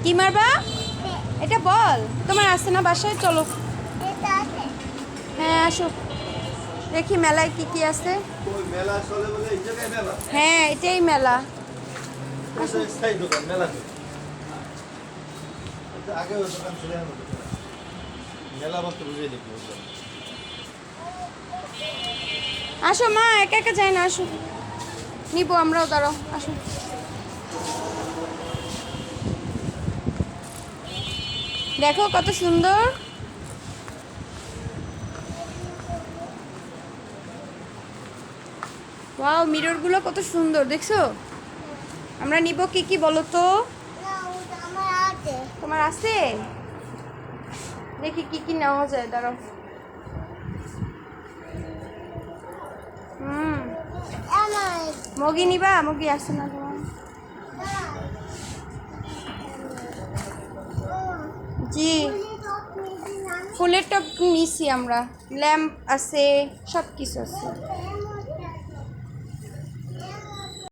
কি মারবা? এটা বল তোমার আছে না বাসায়? চলো। হ্যাঁ আসো, দেখি মেলায় কি কি আছে। হ্যাঁ এটাই মেলা। আসো মা, একা একা যায় না, আসো নিবো আমরাও, দাঁড়াও আসো। দেখো কত সুন্দর। ওয়াও, মিররগুলো কত সুন্দর দেখছো? আমরা নিব কি কি বলো তো? তোমার আছে? দেখি কি কি নেওয়া যায়, দাঁড়াও। হুম, মগি নিবা? মগি আছে না তোমার? জি, ফুলের টপ নিছি আমরা, ল্যাম্প আছে, সব কিছু আছে।